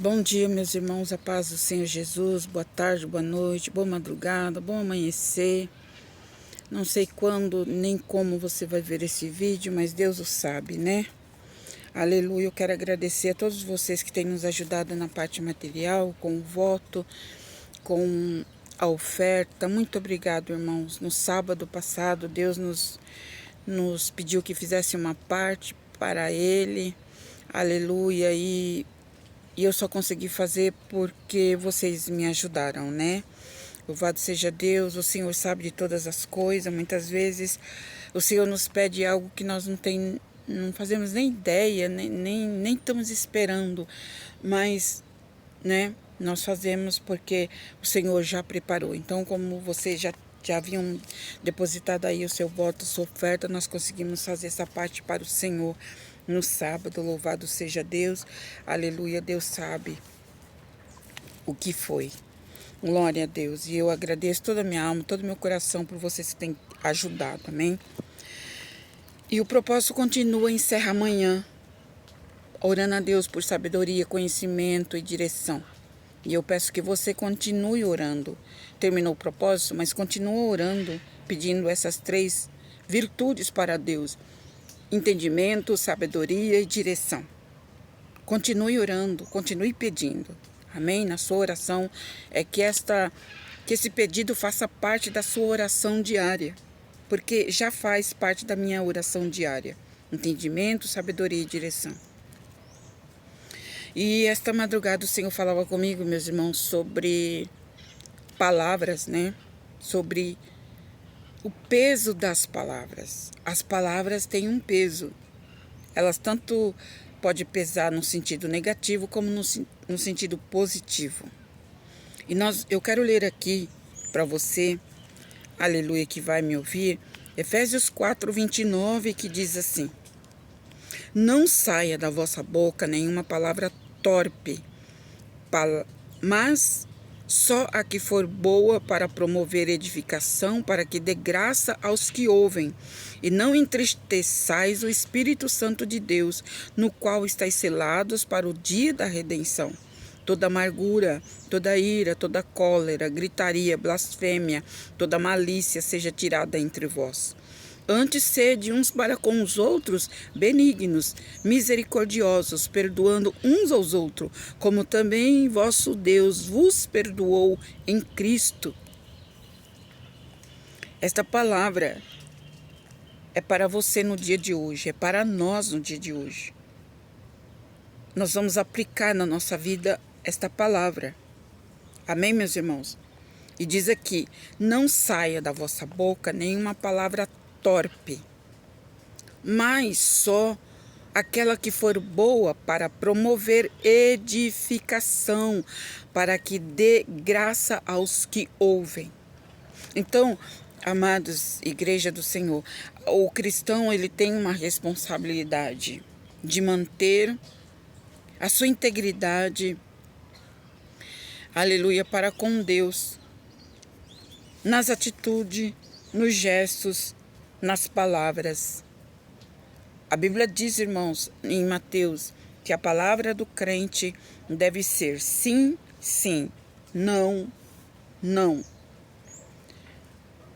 Bom dia, meus irmãos, a paz do Senhor Jesus, boa tarde, boa noite, boa madrugada, bom amanhecer. Não sei quando nem como você vai ver esse vídeo, mas Deus o sabe, né? Aleluia, eu quero agradecer a todos vocês que têm nos ajudado na parte material, com o voto, com a oferta. Muito obrigado, irmãos. No sábado passado, Deus nos pediu que fizesse uma parte para Ele. Aleluia, e eu só consegui fazer porque vocês me ajudaram, né? Louvado seja Deus, o Senhor sabe de todas as coisas. Muitas vezes o Senhor nos pede algo que nós não fazemos nem ideia, nem estamos esperando. Mas, né, nós fazemos porque o Senhor já preparou. Então, como vocês já haviam depositado aí o seu voto, sua oferta, nós conseguimos fazer essa parte para o Senhor no sábado. Louvado seja Deus, aleluia, Deus sabe o que foi. Glória a Deus, e eu agradeço toda a minha alma, todo o meu coração por vocês que têm ajudado, amém? E o propósito continua, encerra amanhã, orando a Deus por sabedoria, conhecimento e direção. E eu peço que você continue orando. Terminou o propósito, mas continue orando, pedindo essas 3 virtudes para Deus: entendimento, sabedoria e direção. Continue orando, continue pedindo. Amém? Na sua oração é que esse pedido faça parte da sua oração diária, porque já faz parte da minha oração diária. Entendimento, sabedoria e direção. E esta madrugada o Senhor falava comigo, meus irmãos, sobre palavras, né? Sobre o peso das palavras. As palavras têm um peso. Elas tanto podem pesar no sentido negativo como no sentido positivo. E eu quero ler aqui para você, aleluia, que vai me ouvir, Efésios 4:29, que diz assim: não saia da vossa boca nenhuma palavra torpe, mas só a que for boa para promover edificação, para que dê graça aos que ouvem. E não entristeçais o Espírito Santo de Deus, no qual estáis selados para o dia da redenção. Toda amargura, toda ira, toda cólera, gritaria, blasfêmia, toda malícia seja tirada entre vós. Antes sede uns para com os outros benignos, misericordiosos, perdoando uns aos outros, como também vosso Deus vos perdoou em Cristo. Esta palavra é para você no dia de hoje, é para nós no dia de hoje. Nós vamos aplicar na nossa vida esta palavra. Amém, meus irmãos? E diz aqui: não saia da vossa boca nenhuma palavra torpe, mas só aquela que for boa para promover edificação, para que dê graça aos que ouvem. Então, amados, igreja do Senhor, o cristão ele tem uma responsabilidade de manter a sua integridade, aleluia, para com Deus, nas atitudes, nos gestos, nas palavras. A Bíblia diz, irmãos, em Mateus, que a palavra do crente deve ser sim, sim, não, não.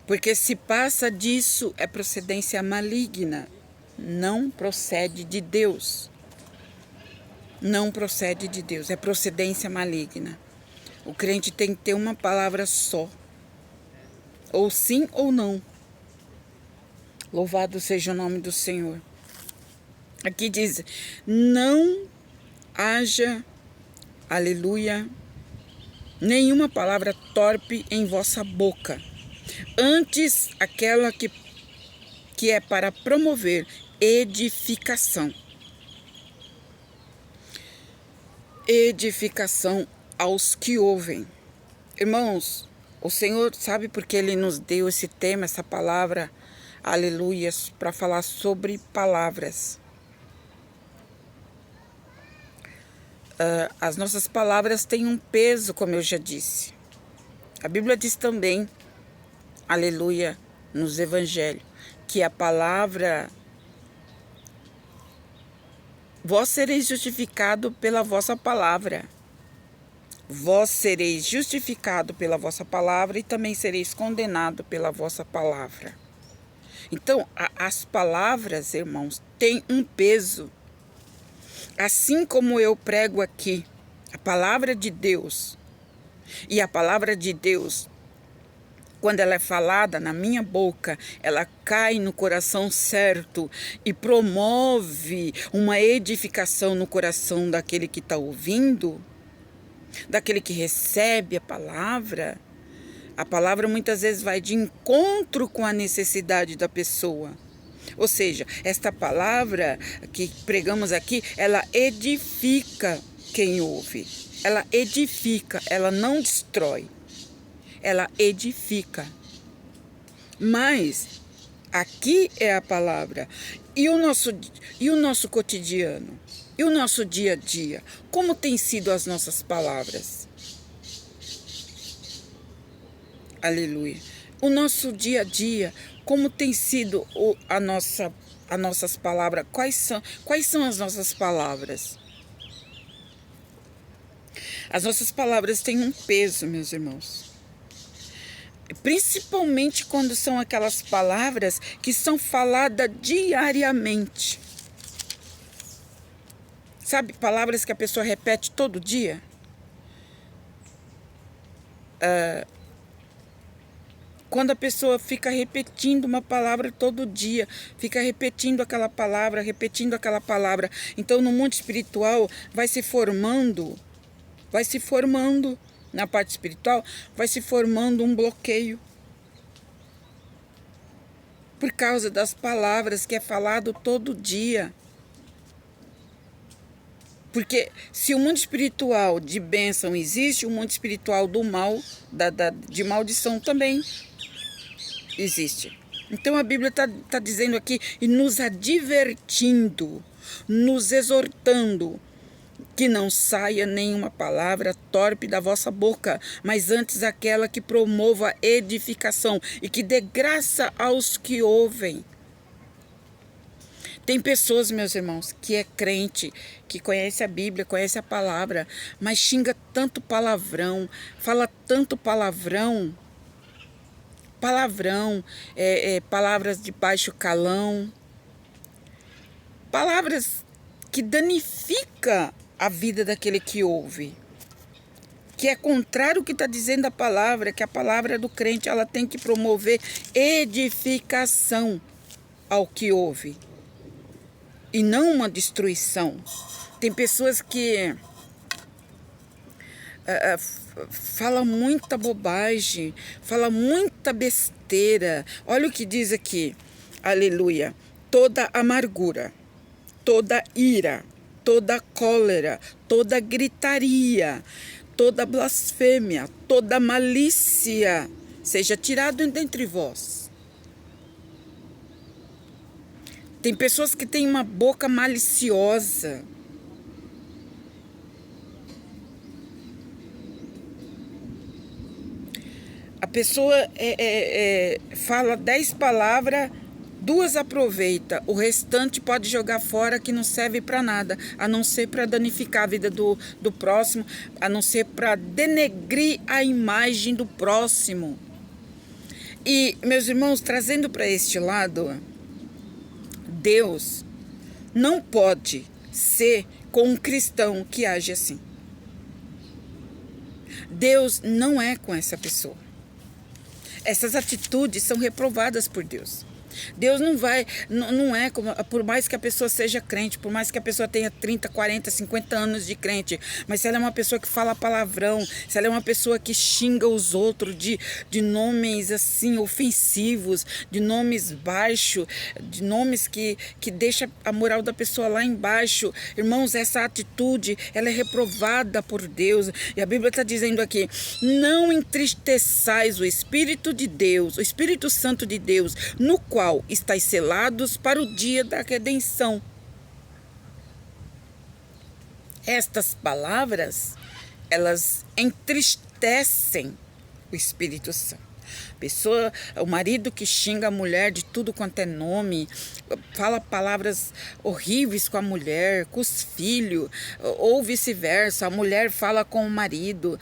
Porque se passa disso é procedência maligna, não procede de Deus. Não procede de Deus, é procedência maligna. O crente tem que ter uma palavra só, ou sim ou não. Louvado seja o nome do Senhor. Aqui diz: não haja, aleluia, nenhuma palavra torpe em vossa boca, antes aquela que é para promover edificação. Edificação aos que ouvem. Irmãos, o Senhor sabe porque Ele nos deu esse tema, essa palavra, aleluia, para falar sobre palavras. As nossas palavras têm um peso, como eu já disse. A Bíblia diz também, aleluia, nos evangelhos, que a palavra: vós sereis justificado pela vossa palavra. Vós sereis justificado pela vossa palavra e também sereis condenado pela vossa palavra. Então, as palavras, irmãos, têm um peso. Assim como eu prego aqui a palavra de Deus, e a palavra de Deus, quando ela é falada na minha boca, ela cai no coração certo e promove uma edificação no coração daquele que está ouvindo, daquele que recebe a palavra. A palavra muitas vezes vai de encontro com a necessidade da pessoa. Ou seja, esta palavra que pregamos aqui, ela edifica quem ouve. Ela edifica, ela não destrói. Ela edifica. Mas aqui é a palavra. E o nosso cotidiano? E o nosso dia a dia? Como tem sido as nossas palavras? Aleluia. O nosso dia a dia, como tem sido as nossas palavras? Quais são as nossas palavras? As nossas palavras têm um peso, meus irmãos. Principalmente quando são aquelas palavras que são faladas diariamente. Sabe, palavras que a pessoa repete todo dia? Quando a pessoa fica repetindo uma palavra todo dia, fica repetindo aquela palavra, então no mundo espiritual vai se formando na parte espiritual, vai se formando um bloqueio. Por causa das palavras que é falado todo dia. Porque se o mundo espiritual de bênção existe, o mundo espiritual do mal, de maldição também existe. Então a Bíblia está dizendo aqui e nos advertindo, nos exortando, que não saia nenhuma palavra torpe da vossa boca, mas antes aquela que promova edificação e que dê graça aos que ouvem. Tem pessoas, meus irmãos, que é crente, que conhece a Bíblia, conhece a palavra, mas xinga tanto palavrão, fala tanto palavrão, palavras de baixo calão, palavras que danificam a vida daquele que ouve, que é contrário ao que está dizendo a palavra, que a palavra do crente ela tem que promover edificação ao que ouve e não uma destruição. Tem pessoas que fala muita bobagem, fala muita besteira. Olha o que diz aqui, aleluia, toda amargura, toda ira, toda cólera, toda gritaria, toda blasfêmia, toda malícia, seja tirado dentre vós. Tem pessoas que têm uma boca maliciosa. A pessoa fala 10 palavras, 2 aproveita, o restante pode jogar fora que não serve para nada, a não ser para danificar a vida do próximo, a não ser para denegrir a imagem do próximo. E, meus irmãos, trazendo para este lado, Deus não pode ser com um cristão que age assim. Deus não é com essa pessoa. Essas atitudes são reprovadas por Deus. Deus não é como, por mais que a pessoa seja crente, por mais que a pessoa tenha 30, 40, 50 anos de crente, mas se ela é uma pessoa que fala palavrão, se ela é uma pessoa que xinga os outros de nomes assim ofensivos, de nomes baixos, de nomes que deixa a moral da pessoa lá embaixo, irmãos, essa atitude ela é reprovada por Deus. E a Bíblia está dizendo aqui, não entristeçais o Espírito de Deus, o Espírito Santo de Deus, no qual estáis selados para o dia da redenção. Estas palavras, elas entristecem o Espírito Santo. O marido que xinga a mulher de tudo quanto é nome, fala palavras horríveis com a mulher, com os filhos, ou vice-versa, a mulher fala com o marido,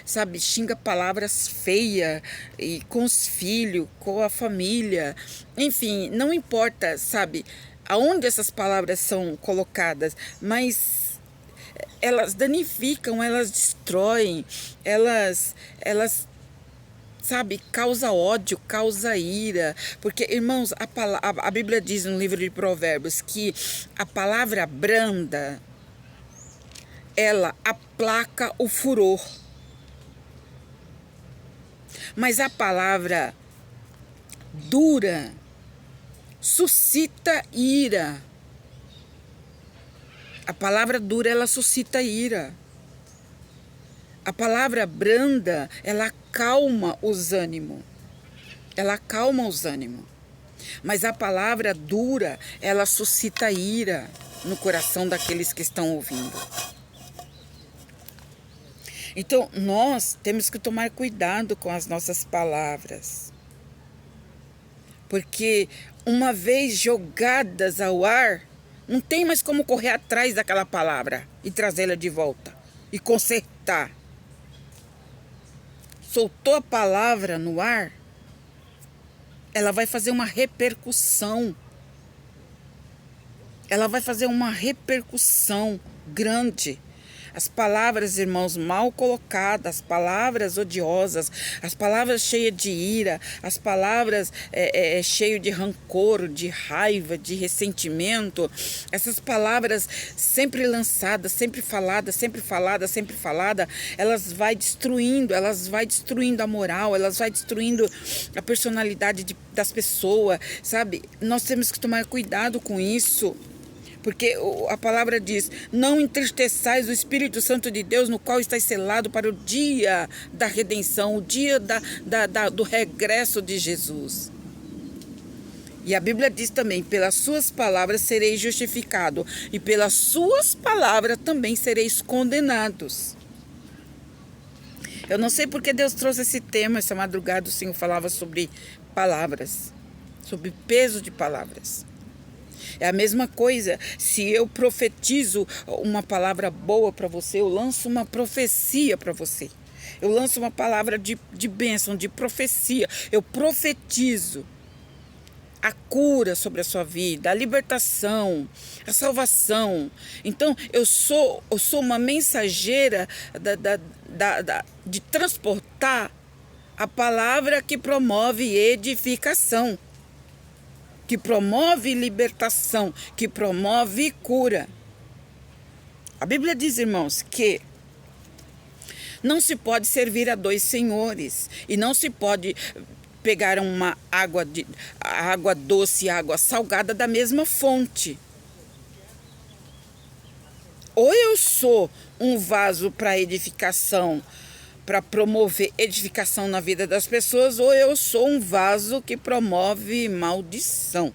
sabe, xinga palavras feias e com os filhos, com a família, enfim, não importa, sabe, aonde essas palavras são colocadas, mas elas danificam, elas destroem, elas sabe, causa ódio, causa ira, porque, irmãos, a Bíblia diz no livro de Provérbios que a palavra branda, ela aplaca o furor, mas a palavra dura suscita ira. A palavra dura, ela suscita ira. A palavra branda, ela acalma os ânimos. Ela acalma os ânimos. Mas a palavra dura, ela suscita ira no coração daqueles que estão ouvindo. Então, nós temos que tomar cuidado com as nossas palavras. Porque uma vez jogadas ao ar, não tem mais como correr atrás daquela palavra e trazê-la de volta e consertar. Soltou a palavra no ar, ela vai fazer uma repercussão. Ela vai fazer uma repercussão grande. As palavras, irmãos, mal colocadas, as palavras odiosas, as palavras cheias de ira, as palavras cheias de rancor, de raiva, de ressentimento, essas palavras sempre lançadas, sempre faladas, elas vai destruindo a moral, elas vai destruindo a personalidade das pessoas, sabe? Nós temos que tomar cuidado com isso. Porque a palavra diz, não entristeçais o Espírito Santo de Deus, no qual estáis selado para o dia da redenção, o dia do regresso de Jesus. E a Bíblia diz também, pelas suas palavras sereis justificados, e pelas suas palavras também sereis condenados. Eu não sei porque Deus trouxe esse tema, essa madrugada o Senhor falava sobre palavras, sobre peso de palavras. É a mesma coisa, se eu profetizo uma palavra boa para você, eu lanço uma profecia para você. Eu lanço uma palavra de bênção, de profecia. Eu profetizo a cura sobre a sua vida, a libertação, a salvação. Então, eu sou uma mensageira de transportar a palavra que promove edificação, que promove libertação, que promove cura. A Bíblia diz, irmãos, que não se pode servir a dois senhores e não se pode pegar uma água doce e água salgada da mesma fonte. Ou eu sou um vaso para edificação, para promover edificação na vida das pessoas, ou eu sou um vaso que promove maldição.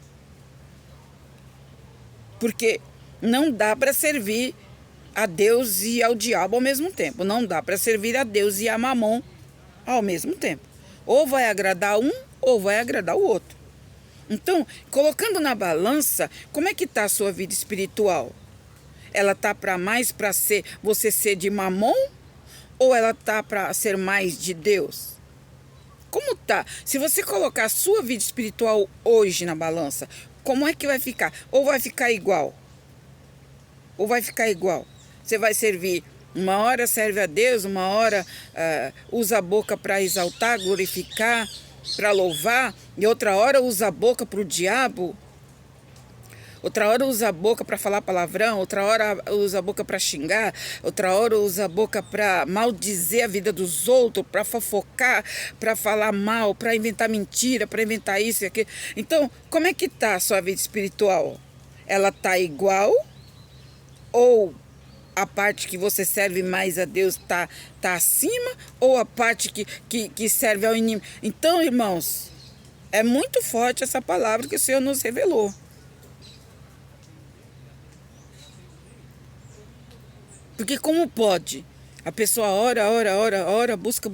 Porque não dá para servir a Deus e ao diabo ao mesmo tempo. Não dá para servir a Deus e a Mamon ao mesmo tempo. Ou vai agradar um, ou vai agradar o outro. Então, colocando na balança, como é que está a sua vida espiritual? Ela está para você ser de Mamon? Ou ela está para ser mais de Deus? Como tá? Se você colocar a sua vida espiritual hoje na balança, como é que vai ficar? Ou vai ficar igual? Ou vai ficar igual? Você vai servir, uma hora serve a Deus, uma hora usa a boca para exaltar, glorificar, para louvar, e outra hora usa a boca para o diabo. Outra hora usa a boca para falar palavrão, outra hora usa a boca para xingar, outra hora usa a boca para maldizer a vida dos outros, para fofocar, para falar mal, para inventar mentira, para inventar isso e aquilo. Então, como é que está a sua vida espiritual? Ela está igual? Ou a parte que você serve mais a Deus está acima? Ou a parte que serve ao inimigo? Então, irmãos, é muito forte essa palavra que o Senhor nos revelou. Porque como pode A pessoa ora, busca,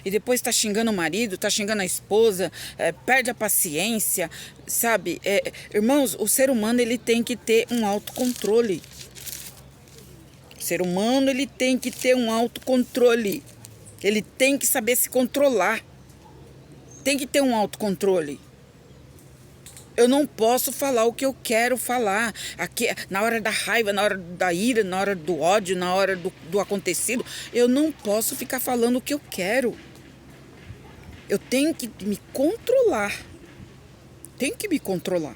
e depois está xingando o marido, está xingando a esposa, perde a paciência, sabe? Irmãos, o ser humano ele tem que ter um autocontrole. O ser humano ele tem que ter um autocontrole. Ele tem que saber se controlar. Tem que ter um autocontrole. Eu não posso falar o que eu quero falar. Aqui, na hora da raiva, na hora da ira, na hora do ódio, na hora do acontecido. Eu não posso ficar falando o que eu quero. Eu tenho que me controlar. Tenho que me controlar.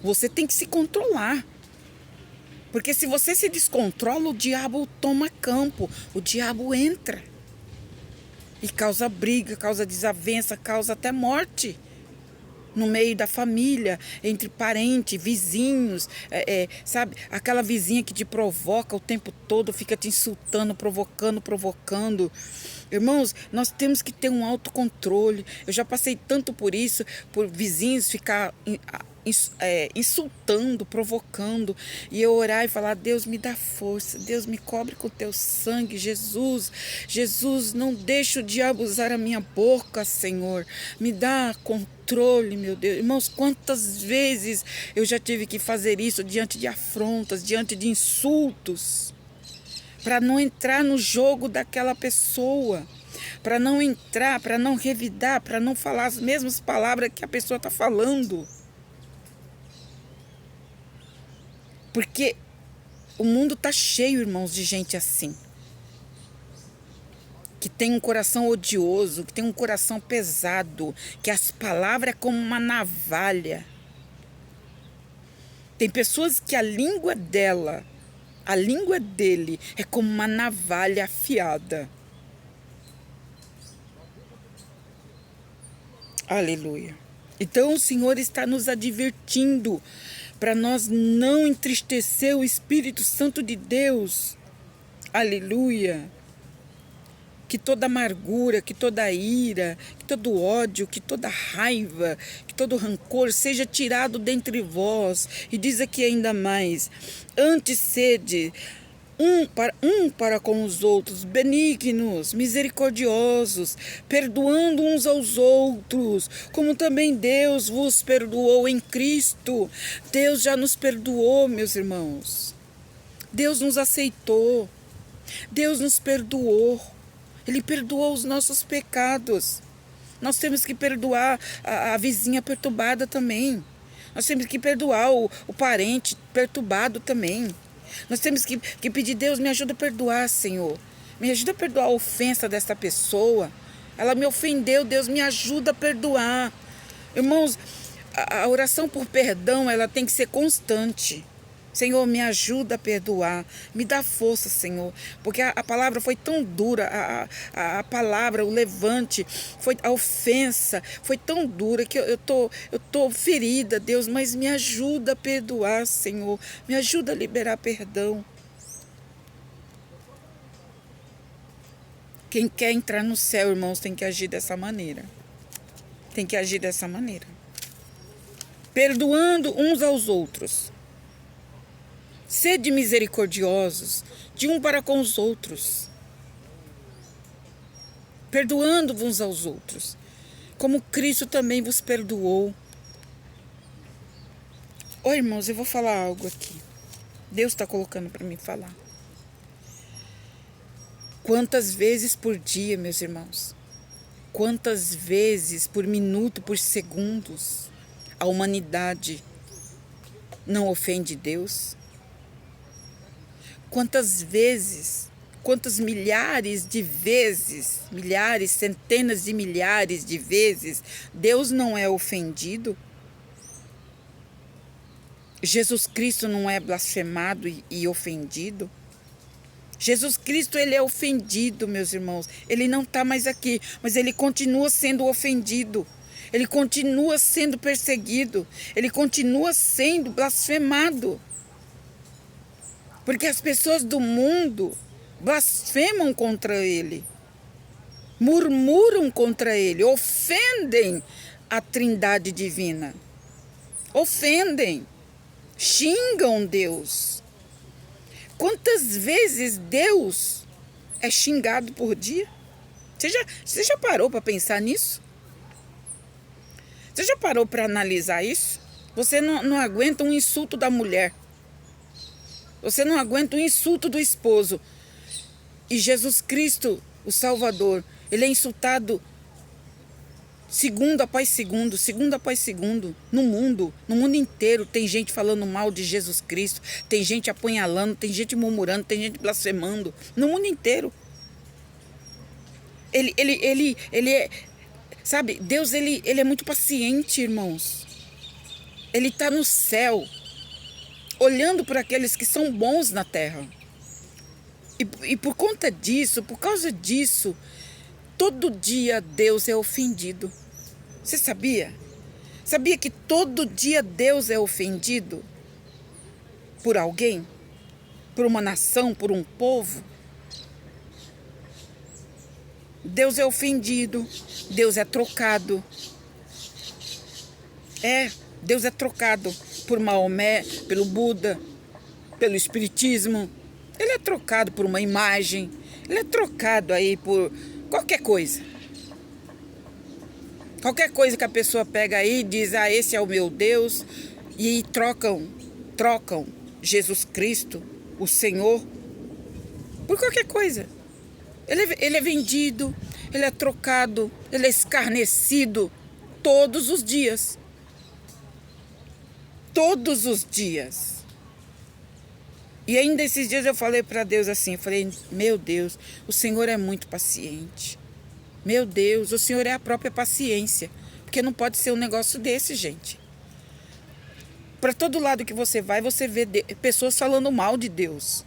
Você tem que se controlar. Porque se você se descontrola, o diabo toma campo. O diabo entra. E causa briga, causa desavença, causa até morte. No meio da família, entre parentes, vizinhos, sabe? Aquela vizinha que te provoca o tempo todo, fica te insultando, provocando. Irmãos, nós temos que ter um autocontrole. Eu já passei tanto por isso, por vizinhos ficar insultando, provocando, e eu orar e falar: Deus, me dá força, Deus, me cobre com teu sangue, Jesus, não deixe o diabo usar a minha boca, Senhor, me dá controle, meu Deus. Irmãos, quantas vezes eu já tive que fazer isso diante de afrontas, diante de insultos, para não entrar no jogo daquela pessoa, para não entrar, para não revidar, para não falar as mesmas palavras que a pessoa está falando. Porque o mundo está cheio, irmãos, de gente assim. Que tem um coração odioso, que tem um coração pesado, que as palavras é como uma navalha. Tem pessoas que a língua dele é como uma navalha afiada. Aleluia. Então o Senhor está nos advertindo para nós não entristecer o Espírito Santo de Deus. Aleluia. Que toda amargura, que toda ira, que todo ódio, que toda raiva, que todo rancor seja tirado dentre vós. E diz aqui ainda mais: antes sede um para com os outros, benignos, misericordiosos, perdoando uns aos outros, como também Deus vos perdoou em Cristo. Deus já nos perdoou, meus irmãos. Deus nos aceitou. Deus nos perdoou. Ele perdoou os nossos pecados. Nós temos que perdoar a vizinha perturbada também. Nós temos que perdoar o parente perturbado também. Nós temos que pedir: Deus, me ajuda a perdoar, Senhor. Me ajuda a perdoar a ofensa desta pessoa. Ela me ofendeu, Deus, me ajuda a perdoar. Irmãos, a oração por perdão, ela tem que ser constante. Senhor, me ajuda a perdoar. Me dá força, Senhor. Porque a palavra foi tão dura. A palavra, o levante, a ofensa foi tão dura que eu tô ferida, Deus. Mas me ajuda a perdoar, Senhor. Me ajuda a liberar perdão. Quem quer entrar no céu, irmãos, tem que agir dessa maneira. Tem que agir dessa maneira. Perdoando uns aos outros. Sede misericordiosos de um para com os outros, perdoando-vos uns aos outros, como Cristo também vos perdoou. Irmãos, eu vou falar algo aqui. Deus está colocando para mim falar. Quantas vezes por dia, meus irmãos, quantas vezes por minuto, por segundos, a humanidade não ofende Deus? Quantas vezes, quantas milhares de vezes, milhares, centenas de milhares de vezes, Deus não é ofendido? Jesus Cristo não é blasfemado e ofendido? Jesus Cristo, ele é ofendido, meus irmãos. Ele não está mais aqui, mas ele continua sendo ofendido. Ele continua sendo perseguido. Ele continua sendo blasfemado. Porque as pessoas do mundo blasfemam contra ele, murmuram contra ele, ofendem a Trindade divina, ofendem, xingam Deus. Quantas vezes Deus é xingado por dia? Você já parou para pensar nisso? Você já parou para analisar isso? Você não aguenta um insulto da mulher. Você não aguenta um insulto do esposo. E Jesus Cristo, o Salvador, ele é insultado segundo após segundo, no mundo inteiro. Tem gente falando mal de Jesus Cristo, tem gente apunhalando, tem gente murmurando, tem gente blasfemando, no mundo inteiro. Ele é, sabe, Deus, ele é muito paciente, irmãos. Ele está no céu, olhando para aqueles que são bons na terra. E por conta disso, por causa disso, todo dia Deus é ofendido. Você sabia? Sabia que todo dia Deus é ofendido por alguém? Por uma nação, por um povo? Deus é ofendido, Deus é trocado. Deus é trocado por Maomé, pelo Buda, pelo Espiritismo. Ele é trocado por uma imagem, ele é trocado aí por qualquer coisa. Qualquer coisa que a pessoa pega aí e diz, esse é o meu Deus, e trocam Jesus Cristo, o Senhor, por qualquer coisa. Ele é vendido, ele é trocado, ele é escarnecido todos os dias. Todos os dias. E ainda esses dias eu falei para Deus assim, meu Deus, o Senhor é muito paciente. Meu Deus, o Senhor é a própria paciência. Porque não pode ser um negócio desse, gente. Para todo lado que você vai, você vê pessoas falando mal de Deus.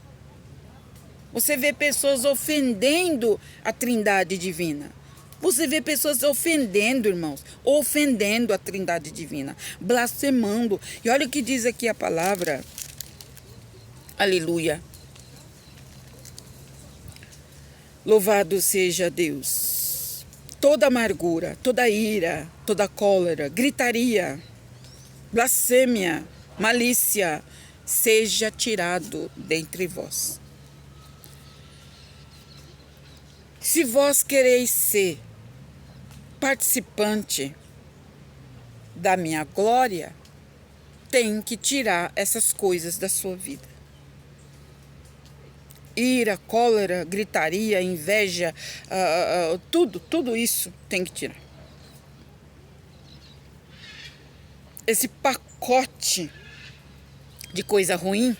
Você vê pessoas ofendendo a Trindade Divina. Você vê pessoas ofendendo, irmãos, ofendendo a Trindade Divina, blasfemando. E olha o que diz aqui a palavra. Aleluia. Louvado seja Deus. Toda amargura, toda ira, toda cólera, gritaria, blasfêmia, malícia, seja tirado dentre vós. Se vós quereis ser participante da minha glória, tem que tirar essas coisas da sua vida. Ira, cólera, gritaria, inveja, tudo isso tem que tirar. Esse pacote de coisa ruim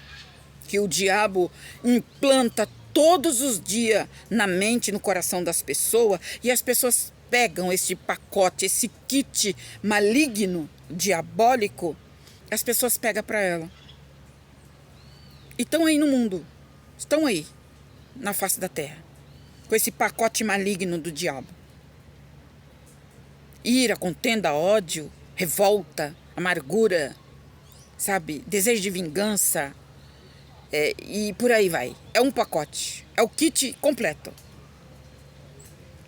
que o diabo implanta todos os dias na mente, no coração das pessoas, e as pessoas pegam esse pacote, esse kit maligno, diabólico, as pessoas pegam para ela. E estão aí no mundo, estão aí, na face da terra, com esse pacote maligno do diabo. Ira, contenda, ódio, revolta, amargura, sabe, desejo de vingança, e por aí vai. É um pacote, é o kit completo.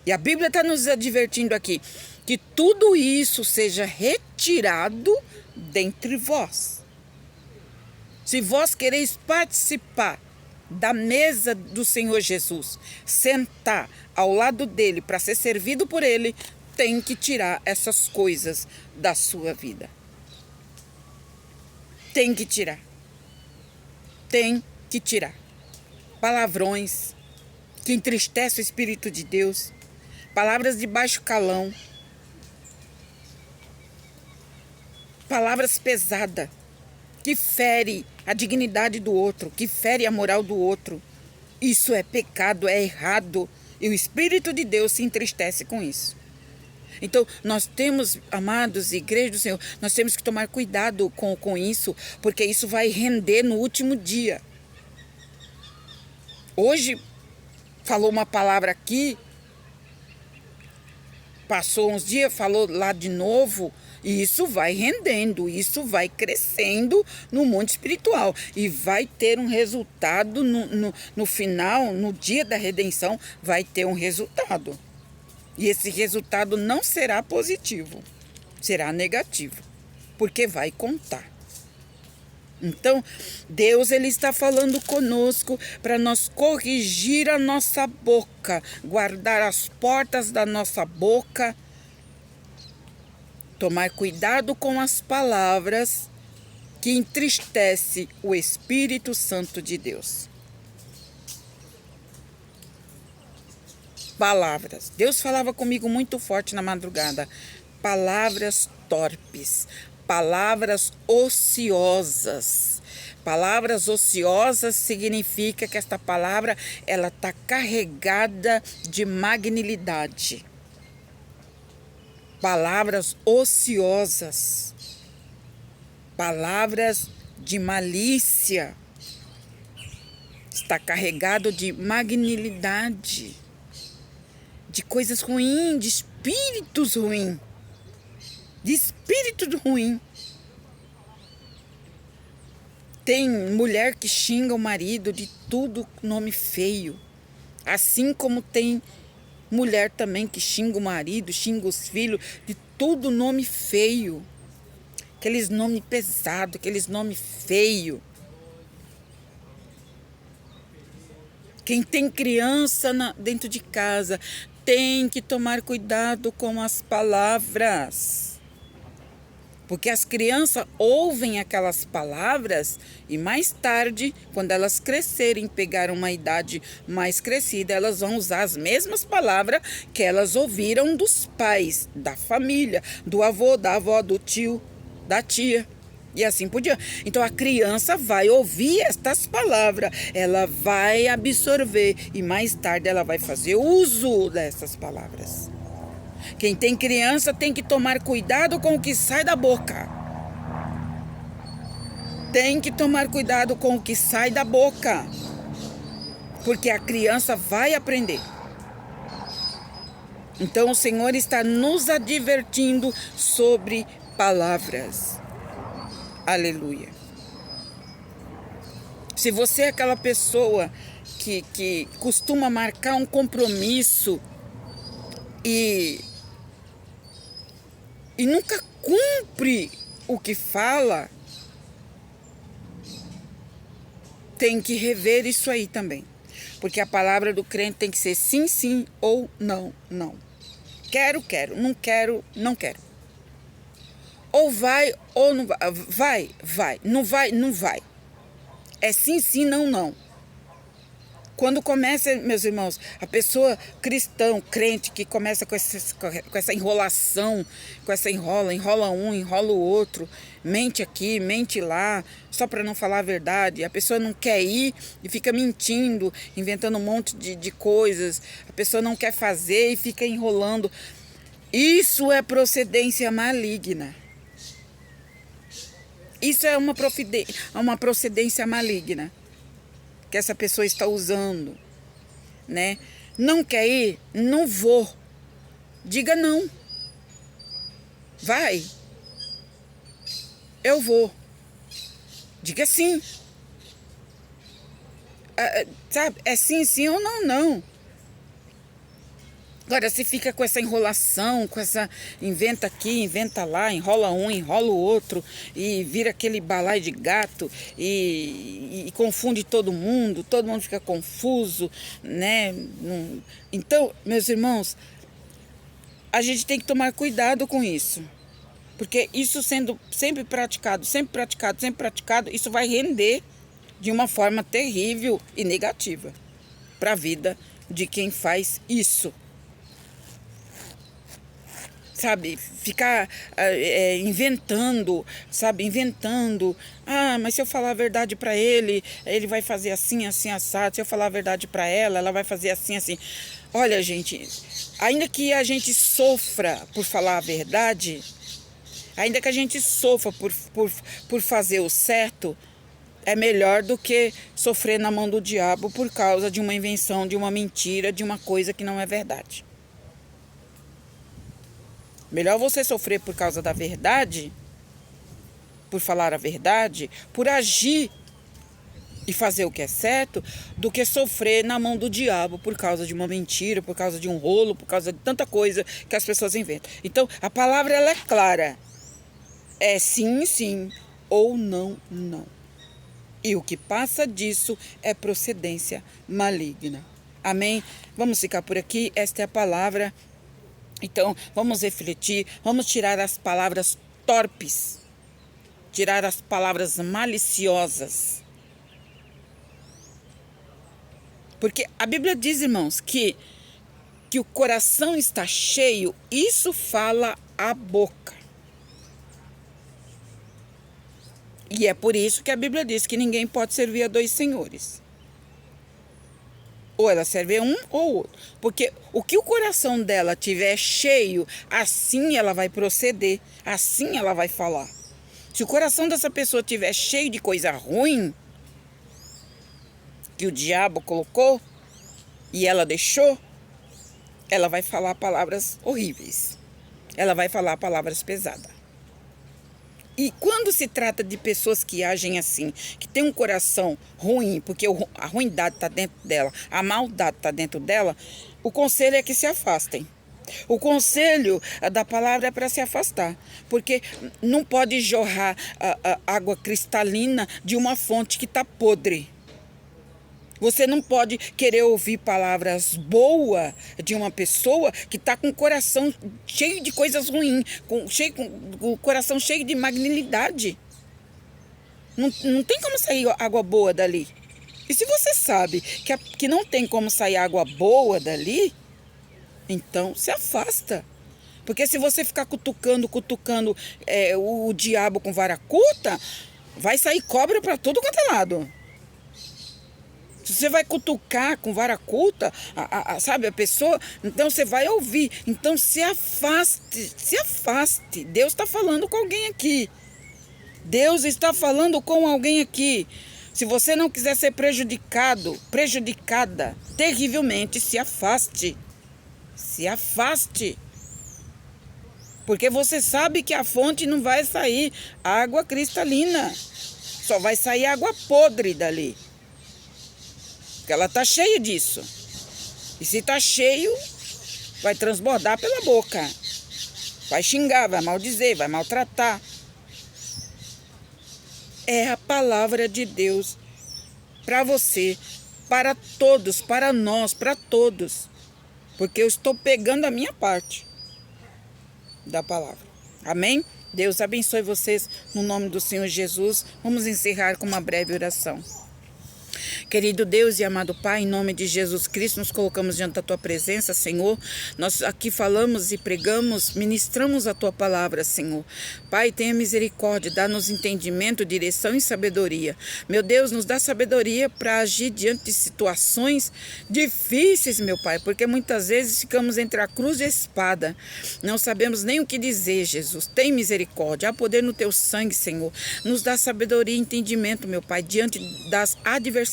E a Bíblia está nos advertindo aqui que tudo isso seja retirado dentre vós. Se vós quereis participar da mesa do Senhor Jesus, sentar ao lado dele para ser servido por ele, tem que tirar essas coisas da sua vida. Tem que tirar. Tem que tirar. Palavrões que entristecem o Espírito de Deus, palavras de baixo calão, palavras pesadas, que fere a dignidade do outro, que fere a moral do outro. Isso é pecado, é errado, e o Espírito de Deus se entristece com isso. Então, nós temos, amados, igreja do Senhor, nós temos que tomar cuidado com isso, porque isso vai render no último dia. Hoje, falou uma palavra aqui, passou uns dias, falou lá de novo, e isso vai rendendo, isso vai crescendo no mundo espiritual. E vai ter um resultado no final, no dia da redenção, vai ter um resultado. E esse resultado não será positivo, será negativo, porque vai contar. Então, Deus ele está falando conosco para nós corrigir a nossa boca, guardar as portas da nossa boca, tomar cuidado com as palavras que entristece o Espírito Santo de Deus. Palavras. Deus falava comigo muito forte na madrugada. Palavras torpes, palavras ociosas. Palavras ociosas significa que esta palavra ela está carregada de magnilidade. Palavras ociosas, palavras de malícia, está carregado de magnilidade, de coisas ruins, de espíritos ruins, de espírito ruim. Tem mulher que xinga o marido de tudo nome feio, assim como tem mulher também que xinga o marido, xinga os filhos, de tudo nome feio. Aqueles nomes pesados, aqueles nomes feios. Quem tem criança dentro de casa tem que tomar cuidado com as palavras. Porque as crianças ouvem aquelas palavras e mais tarde, quando elas crescerem, pegar uma idade mais crescida, elas vão usar as mesmas palavras que elas ouviram dos pais, da família, do avô, da avó, do tio, da tia e assim por diante. Então a criança vai ouvir estas palavras, ela vai absorver e mais tarde ela vai fazer uso dessas palavras. Quem tem criança tem que tomar cuidado com o que sai da boca. Tem que tomar cuidado com o que sai da boca. Porque a criança vai aprender. Então o Senhor está nos advertindo sobre palavras. Aleluia. Se você é aquela pessoa que costuma marcar um compromisso e nunca cumpre o que fala, tem que rever isso aí também. Porque a palavra do crente tem que ser sim, sim ou não, não. Quero, quero, não quero, não quero. Ou vai ou não vai. Vai, vai. Não vai, não vai. É sim, sim, não, não. Quando começa, meus irmãos, a pessoa cristão, crente, que começa com essa enrolação, enrola um, enrola o outro, mente aqui, mente lá, só para não falar a verdade. A pessoa não quer ir e fica mentindo, inventando um monte de coisas. A pessoa não quer fazer e fica enrolando. Isso é procedência maligna. Isso é uma procedência maligna que essa pessoa está usando, né? Não quer ir? Não vou. Diga não. Vai. Eu vou. Diga sim. Sabe? É sim, sim ou não, não. Agora, se fica com essa enrolação, com essa inventa aqui, inventa lá, enrola um, enrola o outro, e vira aquele balaio de gato, e confunde todo mundo fica confuso, né? Então, meus irmãos, a gente tem que tomar cuidado com isso. Porque isso sendo sempre praticado, isso vai render de uma forma terrível e negativa para a vida de quem faz isso. Sabe, ficar inventando, sabe, inventando. Ah, mas se eu falar a verdade para ele, ele vai fazer assim, assim, assado. Se eu falar a verdade para ela, ela vai fazer assim, assim. Olha, gente, ainda que a gente sofra por falar a verdade, ainda que a gente sofra por fazer o certo, é melhor do que sofrer na mão do diabo por causa de uma invenção, de uma mentira, de uma coisa que não é verdade. Melhor você sofrer por causa da verdade, por falar a verdade, por agir e fazer o que é certo, do que sofrer na mão do diabo por causa de uma mentira, por causa de um rolo, por causa de tanta coisa que as pessoas inventam. Então, a palavra ela é clara. É sim, sim, ou não, não. E o que passa disso é procedência maligna. Amém? Vamos ficar por aqui. Esta é a palavra. Então, vamos refletir. Vamos tirar as palavras torpes. Tirar as palavras maliciosas. Porque a Bíblia diz, irmãos, que o coração está cheio. Isso fala a boca. E é por isso que a Bíblia diz que ninguém pode servir a dois senhores. Ou ela serve a um ou outro. Porque o que o coração dela tiver cheio, assim ela vai proceder, assim ela vai falar. Se o coração dessa pessoa tiver cheio de coisa ruim, que o diabo colocou e ela deixou, ela vai falar palavras horríveis. Ela vai falar palavras pesadas. E quando se trata de pessoas que agem assim, que tem um coração ruim, porque a ruindade está dentro dela, a maldade está dentro dela, o conselho é que se afastem. O conselho da palavra é para se afastar, porque não pode jorrar a água cristalina de uma fonte que está podre. Você não pode querer ouvir palavras boas de uma pessoa que está com o coração cheio de coisas ruins, com o coração cheio de malignidade. Não tem como sair água boa dali. E se você sabe que não tem como sair água boa dali, então se afasta. Porque se você ficar cutucando o diabo com vara curta, vai sair cobra para todo quanto é lado. Se você vai cutucar com vara curta, sabe, a pessoa, então você vai ouvir. Então se afaste, se afaste. Deus está falando com alguém aqui. Deus está falando com alguém aqui. Se você não quiser ser prejudicada terrivelmente, se afaste. Se afaste. Porque você sabe que a fonte não vai sair água cristalina. Só vai sair água podre dali. Porque ela está cheia disso. E se está cheio, vai transbordar pela boca. Vai xingar, vai maldizer, vai maltratar. É a palavra de Deus para você, para todos, para nós, para todos. Porque eu estou pegando a minha parte da palavra. Amém? Deus abençoe vocês no nome do Senhor Jesus. Vamos encerrar com uma breve oração. Querido Deus e amado Pai, em nome de Jesus Cristo, nos colocamos diante da Tua presença, Senhor. Nós aqui falamos e pregamos, ministramos a Tua palavra, Senhor. Pai, tenha misericórdia, dá-nos entendimento, direção e sabedoria. Meu Deus, nos dá sabedoria para agir diante de situações difíceis, meu Pai, porque muitas vezes ficamos entre a cruz e a espada. Não sabemos nem o que dizer, Jesus. Tem misericórdia, há poder no Teu sangue, Senhor. Nos dá sabedoria e entendimento, meu Pai, diante das adversidades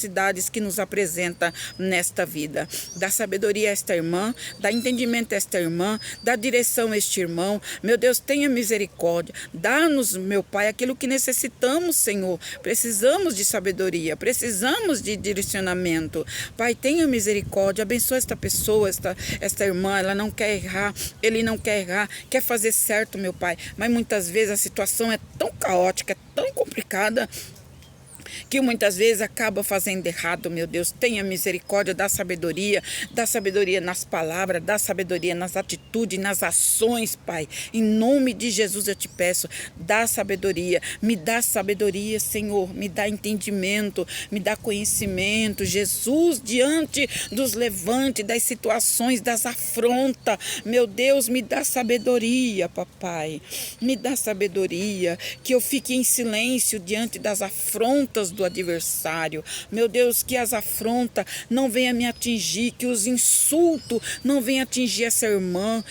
que nos apresenta nesta vida. Dá sabedoria a esta irmã, dá entendimento a esta irmã, dá direção a este irmão. Meu Deus, tenha misericórdia. Dá-nos, meu Pai, aquilo que necessitamos, Senhor. Precisamos de sabedoria, precisamos de direcionamento. Pai, tenha misericórdia, abençoa esta pessoa, esta irmã, ela não quer errar, ele não quer errar, quer fazer certo, meu Pai. Mas muitas vezes a situação é tão caótica, é tão complicada, que muitas vezes acaba fazendo errado, meu Deus. Tenha misericórdia, dá sabedoria nas palavras, dá sabedoria nas atitudes, nas ações, Pai. Em nome de Jesus eu te peço, dá sabedoria, me dá sabedoria, Senhor, me dá entendimento, me dá conhecimento, Jesus, diante dos levantes, das situações, das afrontas, meu Deus, me dá sabedoria, papai, me dá sabedoria, que eu fique em silêncio diante das afrontas do adversário. Meu Deus, que as afrontas não venham me atingir, que os insultos não venham atingir essa irmã,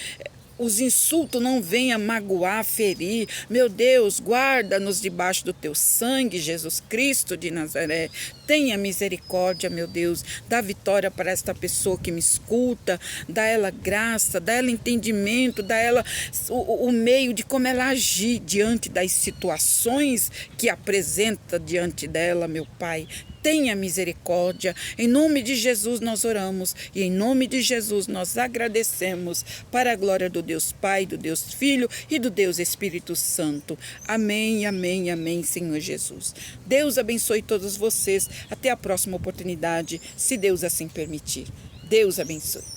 os insultos não venham magoar, ferir. Meu Deus, guarda-nos debaixo do teu sangue, Jesus Cristo de Nazaré. Tenha misericórdia, meu Deus. Dá vitória para esta pessoa que me escuta. Dá ela graça, dá ela entendimento, dá ela o meio de como ela agir diante das situações que apresenta diante dela, meu Pai. tenha misericórdia. Em nome de Jesus nós oramos e em nome de Jesus nós agradecemos, para a glória do Deus Pai, do Deus Filho e do Deus Espírito Santo. Amém, amém, amém, Senhor Jesus. Deus abençoe todos vocês. Até a próxima oportunidade, se Deus assim permitir. Deus abençoe.